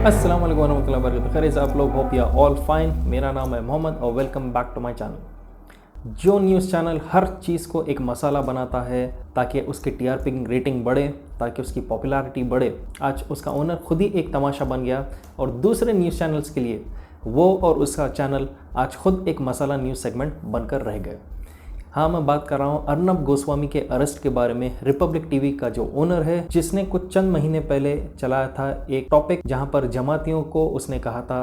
अस्सलाम वालेकुम वरहमतुल्लाहि वबरकातुहू। खैर से आप लोग होप या ऑल फाइन। मेरा नाम है मोहम्मद और welcome back to my channel. जो न्यूज़ चैनल हर चीज़ को एक मसाला बनाता है ताकि उसकी टीआरपी रेटिंग बढ़े, ताकि उसकी पॉपुलैरिटी बढ़े, आज उसका ओनर खुद ही एक तमाशा बन गया और दूसरे न्यूज़ चैनल्स के लिए वो और उसका चैनल आज खुद एक मसाला न्यूज़ सेगमेंट बनकर रह गए। हाँ, मैं बात कर रहा हूँ अर्नब गोस्वामी के अरेस्ट के बारे में। रिपब्लिक टीवी का जो ओनर है, जिसने कुछ चंद महीने पहले चलाया था एक टॉपिक जहाँ पर जमातियों को उसने कहा था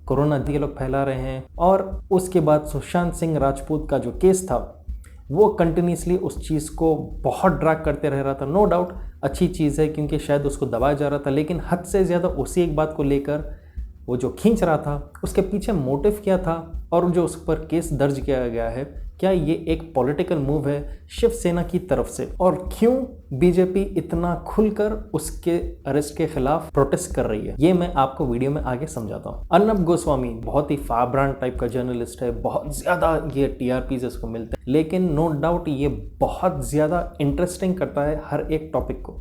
कोरोना ये लोग फैला रहे हैं, और उसके बाद सुशांत सिंह राजपूत का जो केस था वो कंटिन्यूसली उस चीज़ को बहुत ड्रैग करते रह रहा था। नो डाउट अच्छी चीज़ है क्योंकि शायद उसको दबाया जा रहा था, लेकिन हद से ज़्यादा उसी एक बात को लेकर वो जो खींच रहा था उसके पीछे मोटिव क्या था और जो उस पर केस दर्ज किया गया है, क्या ये एक पॉलिटिकल मूव है शिवसेना की तरफ से, और क्यों बीजेपी इतना खुलकर उसके अरेस्ट के खिलाफ प्रोटेस्ट कर रही है, ये मैं आपको वीडियो में आगे समझाता हूँ। अर्नब गोस्वामी बहुत ही फाब्रांड टाइप का जर्नलिस्ट है, बहुत ज़्यादा ये टीआरपीज इसको मिलते हैं, लेकिन नो डाउट ये बहुत ज़्यादा इंटरेस्टिंग करता है हर एक टॉपिक को,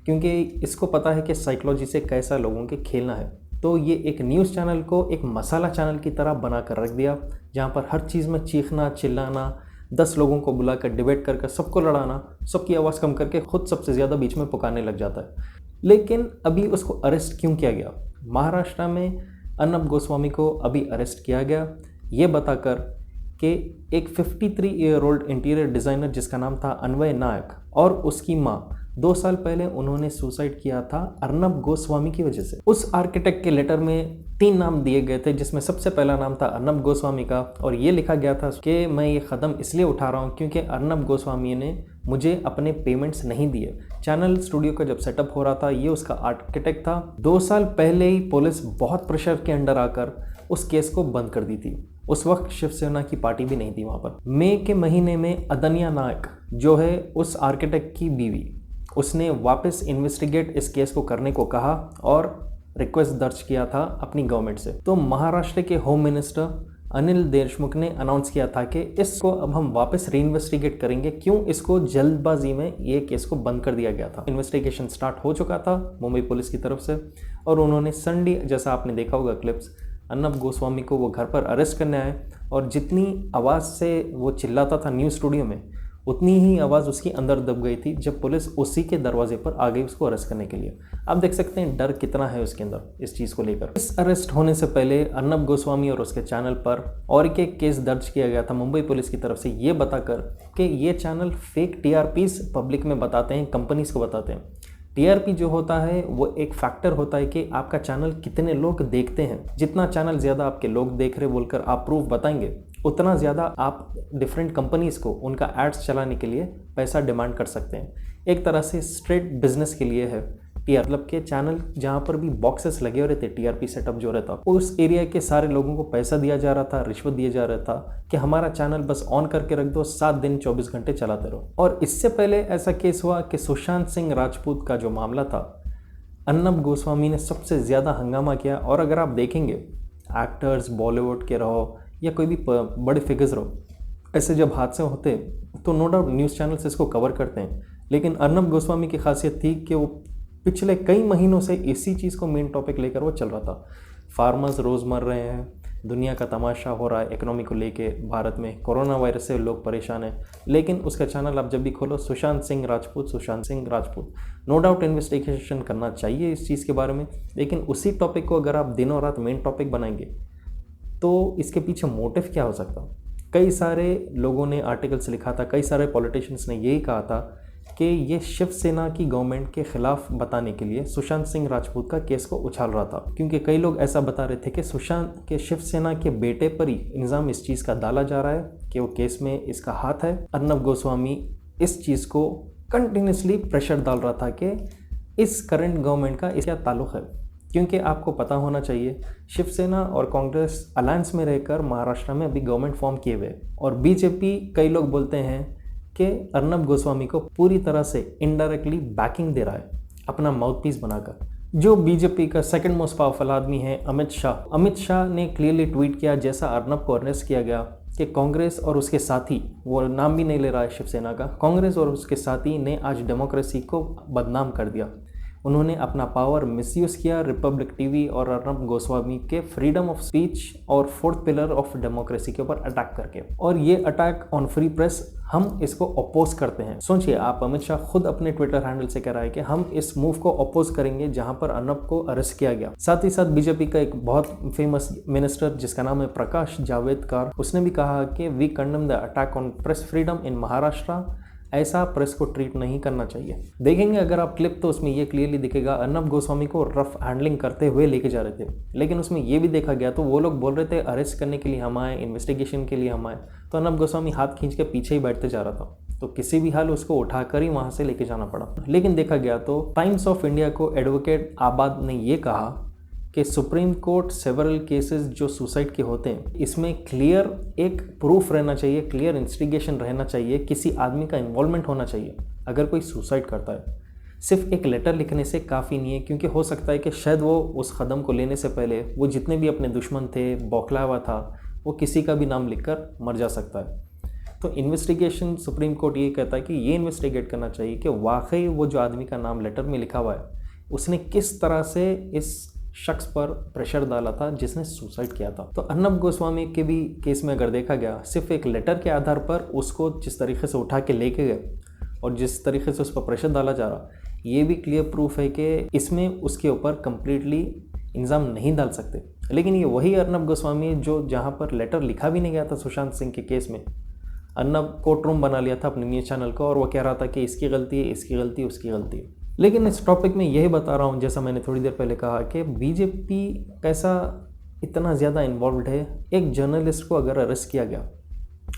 क्योंकि इसको पता है कि साइकोलॉजी से कैसा लोगों के खेलना है। तो ये एक न्यूज़ चैनल को एक मसाला चैनल की तरह बना कर रख दिया, जहाँ पर हर चीज़ में चीखना चिल्लाना, 10 लोगों को बुलाकर डिबेट कर सबको लड़ाना, सबकी आवाज़ कम करके खुद सबसे ज़्यादा बीच में पुकारने लग जाता है। लेकिन अभी उसको अरेस्ट क्यों किया गया? महाराष्ट्र में अर्नब गोस्वामी को अभी अरेस्ट किया गया ये बताकर कि एक 53 ईयर ओल्ड इंटीरियर डिज़ाइनर जिसका नाम था अन्वय नायक और उसकी माँ 2 साल पहले उन्होंने सुसाइड किया था अर्नब गोस्वामी की वजह से। उस आर्किटेक्ट के लेटर में 3 नाम दिए गए थे, जिसमें सबसे पहला नाम था अर्नब गोस्वामी का, और ये लिखा गया था कि मैं ये कदम इसलिए उठा रहा हूँ क्योंकि अर्नब गोस्वामी ने मुझे अपने पेमेंट्स नहीं दिए। चैनल स्टूडियो का जब सेटअप हो रहा था ये उसका आर्किटेक्ट था। 2 साल पहले ही पुलिस बहुत प्रेशर के अंडर आकर उस केस को बंद कर दी थी। उस वक्त शिवसेना की पार्टी भी नहीं थी वहाँ पर। मई के महीने में अदन्या नायक जो है उस आर्किटेक्ट की बीवी, उसने वापस इन्वेस्टिगेट इस केस को करने को कहा और रिक्वेस्ट दर्ज किया था अपनी गवर्नमेंट से। तो महाराष्ट्र के होम मिनिस्टर अनिल देशमुख ने अनाउंस किया था कि इसको अब हम वापस री इन्वेस्टिगेट करेंगे, क्यों इसको जल्दबाजी में ये केस को बंद कर दिया गया था। इन्वेस्टिगेशन स्टार्ट हो चुका था मुंबई पुलिस की तरफ से, और उन्होंने संडे, जैसा आपने देखा होगा क्लिप्स, अर्नब गोस्वामी को वो घर पर अरेस्ट करने आए, और जितनी आवाज़ से वो चिल्लाता था न्यूज़ स्टूडियो में, उतनी ही आवाज़ उसकी अंदर दब गई थी जब पुलिस उसी के दरवाजे पर आ गई उसको अरेस्ट करने के लिए। आप देख सकते हैं डर कितना है उसके अंदर इस चीज़ को लेकर। इस अरेस्ट होने से पहले अर्नब गोस्वामी और उसके चैनल पर और एक केस दर्ज किया गया था मुंबई पुलिस की तरफ से, ये बताकर कि ये चैनल फेक टीआरपीज पब्लिक में बताते हैं, कंपनीज़ को बताते हैं। टीआरपी जो होता है वो एक फैक्टर होता है कि आपका चैनल कितने लोग देखते हैं। जितना चैनल ज़्यादा आपके लोग देख रहे बोलकर आप प्रूफ बताएंगे, उतना ज़्यादा आप डिफरेंट कंपनीज़ को उनका एड्स चलाने के लिए पैसा डिमांड कर सकते हैं। एक तरह से स्ट्रेट बिजनेस के लिए है टीआर, मतलब के चैनल जहाँ पर भी बॉक्सेस लगे हो रहे थे, टीआरपी सेटअप जो रहता, उस एरिया के सारे लोगों को पैसा दिया जा रहा था, रिश्वत दिया जा रहा था कि हमारा चैनल बस ऑन करके रख दो, 7 दिन 24 घंटे चलाते रहो। और इससे पहले ऐसा केस हुआ कि सुशांत सिंह राजपूत का जो मामला था, अर्नब गोस्वामी ने सबसे ज़्यादा हंगामा किया। और अगर आप देखेंगे एक्टर्स बॉलीवुड के रहो या कोई भी बड़े फिगर्स रहो, ऐसे जब हादसे होते तो नो डाउट न्यूज़ चैनल्स इसको कवर करते हैं, लेकिन अर्नब गोस्वामी की खासियत थी कि वो पिछले कई महीनों से इसी चीज़ को मेन टॉपिक लेकर वो चल रहा था। फार्मर्स रोज़ मर रहे हैं, दुनिया का तमाशा हो रहा है इकोनॉमी को लेके, भारत में कोरोना वायरस से लोग परेशान हैं, लेकिन उसका चैनल आप जब भी खोलो Sushant Singh Rajput. No doubt investigation करना चाहिए इस चीज़ के बारे में, लेकिन उसी टॉपिक को अगर आप दिनों रात मेन टॉपिक बनाएंगे तो इसके पीछे मोटिव क्या हो सकता? कई सारे लोगों ने आर्टिकल्स लिखा था, कई सारे पॉलिटिशियंस ने यही कहा था कि ये शिवसेना की गवर्नमेंट के खिलाफ बताने के लिए सुशांत सिंह राजपूत का केस को उछाल रहा था, क्योंकि कई लोग ऐसा बता रहे थे कि सुशांत के शिवसेना के बेटे पर ही इल्ज़ाम इस चीज़ का डाला जा रहा है कि वो केस में इसका हाथ है। अर्नब गोस्वामी इस चीज़ को कंटिन्यूसली प्रेशर डाल रहा था कि इस करंट गवर्नमेंट का इसका ताल्लुक़ है, क्योंकि आपको पता होना चाहिए शिवसेना और कांग्रेस अलायंस में रहकर महाराष्ट्र में अभी गवर्नमेंट फॉर्म किए हुए, और बीजेपी कई लोग बोलते हैं कि अर्नब गोस्वामी को पूरी तरह से इनडायरेक्टली बैकिंग दे रहा है अपना माउथपीस बनाकर। जो बीजेपी का सेकंड मोस्ट पावरफुल आदमी है अमित शाह ने क्लियरली ट्वीट किया, जैसा अर्नब को अरेस्ट किया गया, कि कांग्रेस और उसके साथी, वो नाम भी नहीं ले रहा है शिवसेना का, कांग्रेस और उसके साथी ने आज डेमोक्रेसी को बदनाम कर दिया। उन्होंने अपना पावर मिसयूज़ किया रिपब्लिक टीवी और अर्नब गोस्वामी के फ्रीडम ऑफ स्पीच और फोर्थ पिलर ऑफ डेमोक्रेसी के ऊपर अटैक करके। और ये अटैक ऑन फ्री प्रेस हम इसको अपोज करते हैं। सोचिए आप, अमित शाह खुद अपने ट्विटर हैंडल से कह रहा है कि हम इस मूव को अपोज करेंगे जहां पर अर्नब को अरेस्ट किया गया। साथ ही साथ बीजेपी का एक बहुत फेमस मिनिस्टर जिसका नाम है प्रकाश जावड़ेकर, उसने भी कहा कि we condemn the attack on press freedom in Maharashtra. ऐसा प्रेस को ट्रीट नहीं करना चाहिए। देखेंगे अगर आप क्लिप तो उसमें ये क्लियरली दिखेगा अर्नब गोस्वामी को रफ हैंडलिंग करते हुए लेके जा रहे थे, लेकिन उसमें ये भी देखा गया तो वो लोग बोल रहे थे अरेस्ट करने के लिए हम आए, इन्वेस्टिगेशन के लिए हम आए, तो अर्नब गोस्वामी हाथ खींच के पीछे ही बैठते जा रहा था। तो किसी भी हाल उसको उठाकर ही वहाँ से लेके जाना पड़ा। लेकिन देखा गया तो टाइम्स ऑफ इंडिया को एडवोकेट आबाद ने ये कहा कि सुप्रीम कोर्ट सेवरल केसेस जो सुसाइड के होते हैं इसमें क्लियर एक प्रूफ रहना चाहिए, क्लियर इंस्टिगेशन रहना चाहिए, किसी आदमी का इन्वॉल्वमेंट होना चाहिए अगर कोई सुसाइड करता है। सिर्फ एक लेटर लिखने से काफ़ी नहीं है, क्योंकि हो सकता है कि शायद वो उस कदम को लेने से पहले वो जितने भी अपने दुश्मन थे, बौखला हुआ था, वो किसी का भी नाम लिखकर मर जा सकता है। तो इन्वेस्टिगेशन सुप्रीम कोर्ट ये कहता है कि ये इन्वेस्टिगेट करना चाहिए कि वाकई वो जो आदमी का नाम लेटर में लिखा हुआ है उसने किस तरह से इस शख्स पर प्रेशर डाला था जिसने सुसाइड किया था। तो अर्नब गोस्वामी के भी केस में अगर देखा गया, सिर्फ एक लेटर के आधार पर उसको जिस तरीके से उठा के लेके गए और जिस तरीके से उस पर प्रेशर डाला जा रहा, ये भी क्लियर प्रूफ है कि इसमें उसके ऊपर कंप्लीटली इल्ज़ाम नहीं डाल सकते। लेकिन ये वही अर्नब गोस्वामी जो जहाँ पर लेटर लिखा भी नहीं गया था सुशांत सिंह के केस में, अर्नब कोर्ट रूम बना लिया था अपने न्यूज़ चैनल को और वो कह रहा था कि इसकी गलती है, इसकी गलती, उसकी गलती है। लेकिन इस टॉपिक में यही बता रहा हूँ, जैसा मैंने थोड़ी देर पहले कहा कि बीजेपी कैसा इतना ज़्यादा इन्वॉल्व है। एक जर्नलिस्ट को अगर अरेस्ट किया गया,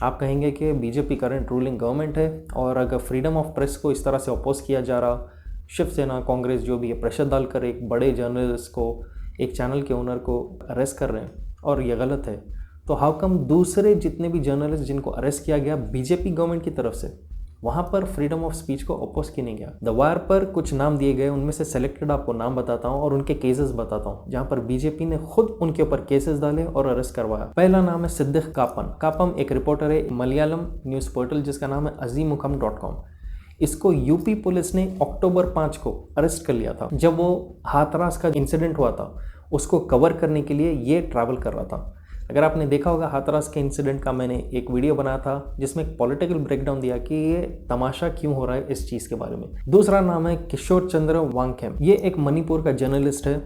आप कहेंगे कि बीजेपी करंट रूलिंग गवर्नमेंट है और अगर फ्रीडम ऑफ प्रेस को इस तरह से अपोज किया जा रहा, शिवसेना कांग्रेस जो भी है प्रेशर डालकर एक बड़े जर्नलिस्ट को, एक चैनल के ओनर को अरेस्ट कर रहे हैं और ये गलत है, तो हाउ कम दूसरे जितने भी जर्नलिस्ट जिनको अरेस्ट किया गया बीजेपी गवर्नमेंट की तरफ से, वहाँ पर फ्रीडम ऑफ स्पीच को अपोज किया नहीं गया। द वायर पर कुछ नाम दिए गए, उनमें से सेलेक्टेड आपको नाम बताता हूँ और उनके केसेस बताता हूँ जहाँ पर बीजेपी ने खुद उनके ऊपर केसेस डाले और अरेस्ट करवाया। पहला नाम है सिद्दीक कापन। कापम एक रिपोर्टर है मलयालम न्यूज़ पोर्टल जिसका नाम है azimukham.com। इसको यूपी पुलिस ने अक्टूबर 5 को अरेस्ट कर लिया था। जब वो हाथरस का इंसिडेंट हुआ था उसको कवर करने के लिए ये ट्रैवल कर रहा था। अगर आपने देखा होगा हाथरस के इंसिडेंट का मैंने एक वीडियो बनाया था जिसमें एक पॉलिटिकल ब्रेकडाउन दिया कि ये तमाशा क्यों हो रहा है इस चीज़ के बारे में। दूसरा नाम है किशोर चंद्र वांगखेम। ये एक मणिपुर का जर्नलिस्ट है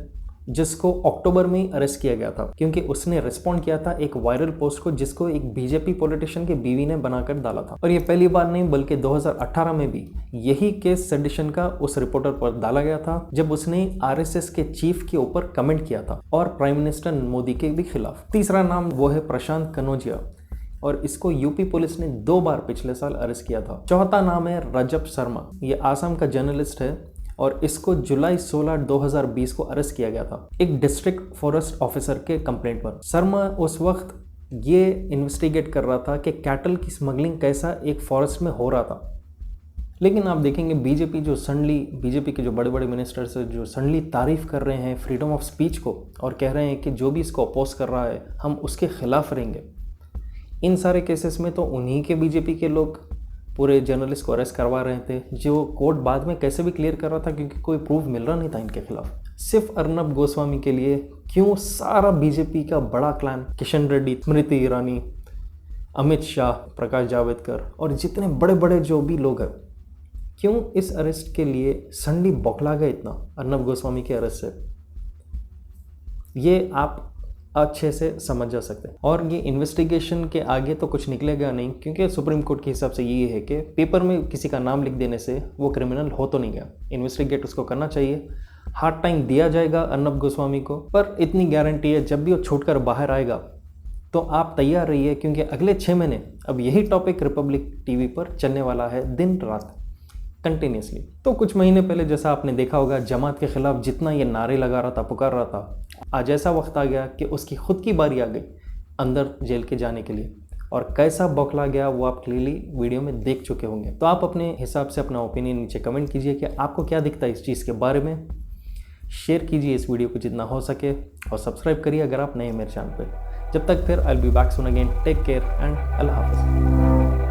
जिसको अक्टूबर में ही अरेस्ट किया गया था क्योंकि उसने रिस्पॉन्ड किया था एक वायरल पोस्ट को जिसको एक बीजेपी पॉलिटिशियन की बीवी ने बनाकर डाला था। और ये पहली बार नहीं बल्कि 2018 में भी यही केस सेडिशन का उस रिपोर्टर पर डाला गया था जब उसने आरएसएस के चीफ के ऊपर कमेंट किया था और प्राइम मिनिस्टर मोदी के भी खिलाफ। तीसरा नाम वो है प्रशांत कनौजिया और इसको यूपी पुलिस ने 2 बार पिछले साल अरेस्ट किया था। चौथा नाम है रजब शर्मा। ये आसाम का जर्नलिस्ट है और इसको जुलाई 16, 2020 को अरेस्ट किया गया था एक डिस्ट्रिक्ट फॉरेस्ट ऑफिसर के कंप्लेंट पर। शर्मा उस वक्त ये इन्वेस्टिगेट कर रहा था कि कैटल की स्मगलिंग कैसा एक फॉरेस्ट में हो रहा था। लेकिन आप देखेंगे बीजेपी के जो बड़े बड़े मिनिस्टर्स जो सडनली तारीफ कर रहे हैं फ्रीडम ऑफ स्पीच को और कह रहे हैं कि जो भी इसको अपोज कर रहा है हम उसके खिलाफ रहेंगे। इन सारे केसेस में तो उन्हीं के बीजेपी के लोग पूरे जर्नलिस्ट को अरेस्ट करवा रहे थे जो कोर्ट बाद में कैसे भी क्लियर कर रहा था क्योंकि कोई प्रूफ मिल रहा नहीं था इनके खिलाफ। सिर्फ अर्नब गोस्वामी के लिए क्यों सारा बीजेपी का बड़ा क्लैन, किशन रेड्डी, स्मृति ईरानी, अमित शाह, प्रकाश जावड़ेकर और जितने बड़े बड़े जो भी लोग हैं, क्यों इस अरेस्ट के लिए सडनली बौखला गए इतना अर्नब गोस्वामी के अरेस्ट से, ये आप अच्छे से समझ जा सकते हैं। और ये इन्वेस्टिगेशन के आगे तो कुछ निकलेगा नहीं क्योंकि सुप्रीम कोर्ट के हिसाब से ये है कि पेपर में किसी का नाम लिख देने से वो क्रिमिनल हो तो नहीं गया। इन्वेस्टिगेट उसको करना चाहिए, हार्ड टाइम दिया जाएगा अर्नब गोस्वामी को, पर इतनी गारंटी है जब भी वो छूटकर बाहर आएगा तो आप तैयार रहिए क्योंकि अगले 6 महीने अब यही टॉपिक रिपब्लिक टीवी पर चलने वाला है दिन रात कंटिन्यूसली। तो कुछ महीने पहले जैसा आपने देखा होगा जमात के खिलाफ जितना ये नारे लगा रहा था, पुकार रहा था, आज ऐसा वक्त आ गया कि उसकी खुद की बारी आ गई अंदर जेल के जाने के लिए और कैसा बौखला गया वो आप क्लियरली वीडियो में देख चुके होंगे। तो आप अपने हिसाब से अपना ओपिनियन नीचे कमेंट कीजिए कि आपको क्या दिखता है इस चीज़ के बारे में। शेयर कीजिए इस वीडियो को जितना हो सके और सब्सक्राइब करिए अगर आप नए मेरे चैनल पर। जब तक फिर I will be back soon again, take care and अल्लाह हाफ़िज़।